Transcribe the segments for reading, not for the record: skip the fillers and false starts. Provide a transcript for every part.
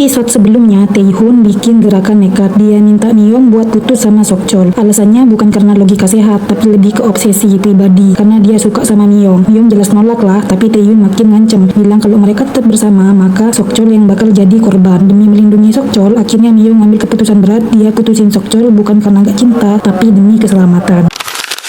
Episode sebelumnya, Taehoon bikin gerakan nekat. Dia minta Myung buat putus sama Sokchol. Alasannya bukan karena logika sehat, tapi lebih ke obsesi pribadi. Karena dia suka sama Myung. Myung jelas nolak lah, tapi Taehoon makin ngancem. Bilang kalau mereka tetap bersama, maka Sokchol yang bakal jadi korban. Demi melindungi Sokchol, akhirnya Myung ngambil keputusan berat. Dia putusin Sokchol bukan karena gak cinta, tapi demi keselamatan.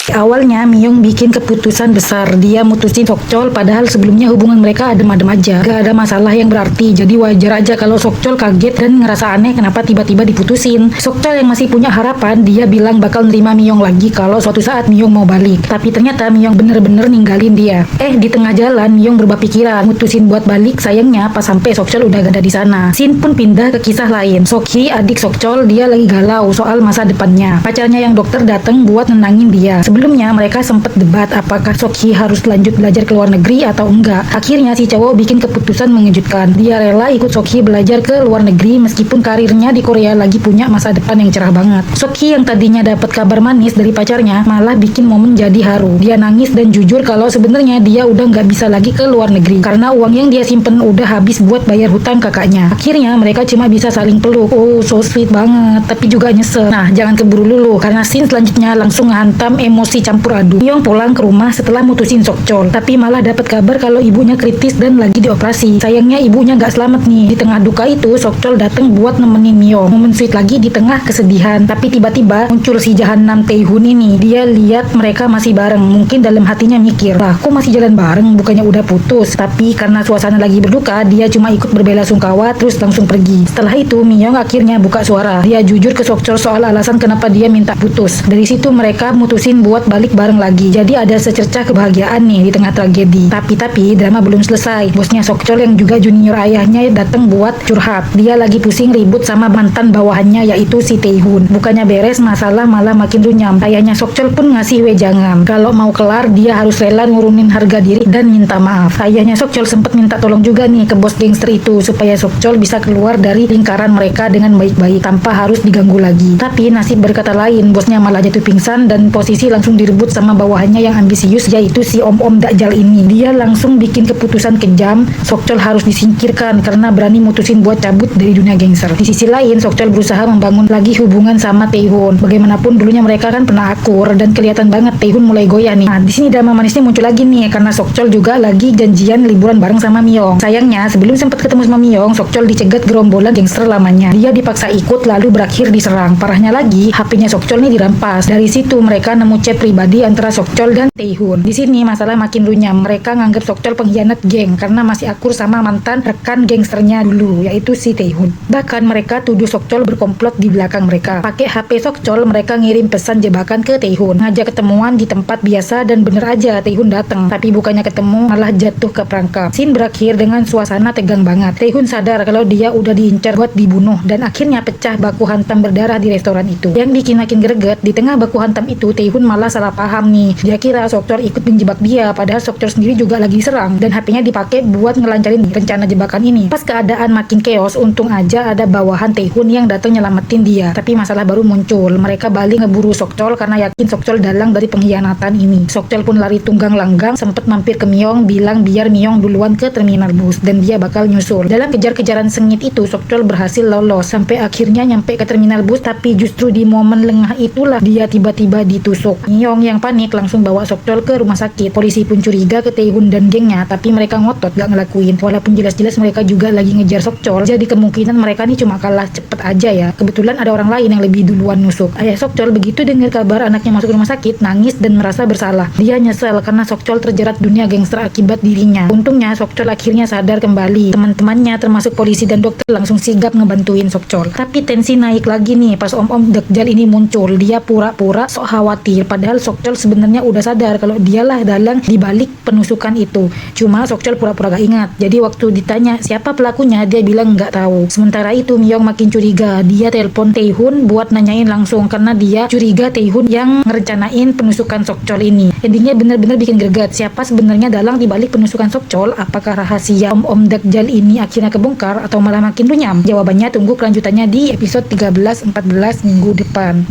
Awalnya Myung bikin keputusan besar, dia mutusin Sokchol padahal sebelumnya hubungan mereka adem-adem aja, gak ada masalah yang berarti. Jadi wajar aja kalau Sokchol kaget dan ngerasa aneh kenapa tiba-tiba diputusin. Sokchol yang masih punya harapan, dia bilang bakal nerima Myung lagi kalau suatu saat Myung mau balik. Tapi ternyata Myung bener-bener ninggalin dia. Di tengah jalan Myung berubah pikiran, mutusin buat balik. Sayangnya pas sampai Sokchol udah gak ada di sana. Scene pun pindah ke kisah lain. Sokhee, adik Sokchol, dia lagi galau soal masa depannya. Pacarnya yang dokter datang buat nenangin dia. Sebelumnya mereka sempat debat apakah Sokhee harus lanjut belajar ke luar negeri atau enggak. Akhirnya si cowok bikin keputusan mengejutkan. Dia rela ikut Sokhee belajar ke luar negeri meskipun karirnya di Korea lagi punya masa depan yang cerah banget. Sokhee yang tadinya dapat kabar manis dari pacarnya malah bikin momen jadi haru. Dia nangis dan jujur kalau sebenarnya dia udah nggak bisa lagi ke luar negeri karena uang yang dia simpen udah habis buat bayar hutang kakaknya. Akhirnya mereka cuma bisa saling peluk. Oh, so sweet banget, tapi juga nyesel. Nah, jangan keburu lulu karena scene selanjutnya langsung hantam emosi campur aduk. Myung pulang ke rumah setelah mutusin Sokchol, tapi malah dapat kabar kalau ibunya kritis dan lagi dioperasi. Sayangnya ibunya nggak selamat nih. Di tengah duka itu Sokchol datang buat nemenin Myung. Momen sweet lagi di tengah kesedihan. Tapi tiba-tiba muncul si jahanam Taehoon ini. Dia lihat mereka masih bareng. Mungkin dalam hatinya mikir, lah kok masih jalan bareng, bukannya udah putus. Tapi karena suasana lagi berduka, dia cuma ikut berbela-sungkawa terus langsung pergi. Setelah itu Myung akhirnya buka suara. Dia jujur ke Sokchol soal alasan kenapa dia minta putus. Dari situ mereka mutusin buat balik bareng lagi. Jadi ada secercah kebahagiaan nih di tengah tragedi. Tapi drama belum selesai. Bosnya Sokchol yang juga junior ayahnya datang buat curhat. Dia lagi pusing ribut sama mantan bawahannya yaitu si Taehoon. Bukannya beres masalah malah makin runyam. Ayahnya Sokchol pun ngasih wejangan. Kalau mau kelar dia harus rela nurunin harga diri dan minta maaf. Ayahnya Sokchol sempat minta tolong juga nih ke bos gangster itu supaya Sokchol bisa keluar dari lingkaran mereka dengan baik-baik tanpa harus diganggu lagi. Tapi nasib berkata lain, bosnya malah jatuh pingsan dan posisi langsung direbut sama bawahannya yang ambisius yaitu si om-om Dajjal ini. Dia langsung bikin keputusan kejam. Sokchol harus disingkirkan karena berani mutusin buat cabut dari dunia gangster. Di sisi lain Sokchol berusaha membangun lagi hubungan sama Taehoon. Bagaimanapun dulunya mereka kan pernah akur dan kelihatan banget Taehoon mulai goyah nih. Nah, di sini drama manisnya muncul lagi nih karena Sokchol juga lagi janjian liburan bareng sama Myung. Sayangnya sebelum sempat ketemu sama Myung, Sokchol dicegat gerombolan gangster lamanya. Dia dipaksa ikut lalu berakhir diserang. Parahnya lagi, HP-nya Sokchol nih dirampas. Dari situ mereka nemu chat pribadi antara Sokchol dan Taehoon. Di sini masalah makin runyam. Mereka nganggap Sokchol pengkhianat geng karena masih akur sama mantan rekan gangsternya dulu yaitu si Taehoon. Bahkan mereka tuduh Sokchol berkomplot di belakang mereka. Pakai HP Sokchol mereka ngirim pesan jebakan ke Taehoon. Ngajak ketemuan di tempat biasa dan bener aja Taehoon datang. Tapi bukannya ketemu malah jatuh ke perangkap. Scene berakhir dengan suasana tegang banget. Taehoon sadar kalau dia udah diincar buat dibunuh dan akhirnya pecah baku hantam berdarah di restoran itu. Yang bikin makin greget, di tengah baku hantam itu Taehoon malah salah paham nih. Dia kira Sokchol ikut menjebak dia padahal Sokchol sendiri juga lagi diserang dan HP-nya dipakai buat ngelancarin rencana jebakan ini. Pas keadaan makin chaos, untung aja ada bawahan Taehoon yang datang nyelamatin dia. Tapi masalah baru muncul. Mereka balik ngeburu Sokchol karena yakin Sokchol dalang dari pengkhianatan ini. Sokchol pun lari tunggang langgang, sempet mampir ke Myung bilang biar Myung duluan ke terminal bus dan dia bakal nyusul. Dalam kejar-kejaran sengit itu Sokchol berhasil lolos sampai akhirnya nyampe ke terminal bus, tapi justru di momen lengah itulah dia tiba-tiba ditusuk. Myung yang panik langsung bawa Sokchol ke rumah sakit. Polisi pun curiga ke Taehoon dan gengnya, tapi mereka ngotot gak ngelakuin. Walaupun jelas-jelas mereka juga lagi ngejar Sokchol, jadi kemungkinan mereka nih cuma kalah cepet aja ya. Kebetulan ada orang lain yang lebih duluan nusuk. Ayah Sokchol begitu dengar kabar anaknya masuk rumah sakit, nangis dan merasa bersalah. Dia nyesel karena Sokchol terjerat dunia gangster akibat dirinya. Untungnya Sokchol akhirnya sadar kembali. Teman-temannya termasuk polisi dan dokter langsung sigap ngebantuin Sokchol. Tapi tensi naik lagi nih pas om-om Dajjal ini muncul. Dia pura-pura sok khawatir padahal Sokchol sebenarnya udah sadar kalau dialah dalang dibalik penusukan itu. Cuma Sokchol pura-pura gak ingat. Jadi waktu ditanya siapa pelakunya, dia bilang nggak tahu. Sementara itu Myung makin curiga. Dia telepon Taehoon buat nanyain langsung karena dia curiga Taehoon yang ngerencanain penusukan Sokchol ini. Endingnya bener-bener bikin greget. Siapa sebenarnya dalang dibalik penusukan Sokchol? Apakah rahasia om-om Dajjal ini akhirnya kebongkar atau malah makin runyam? Jawabannya tunggu kelanjutannya di episode 13-14 minggu depan.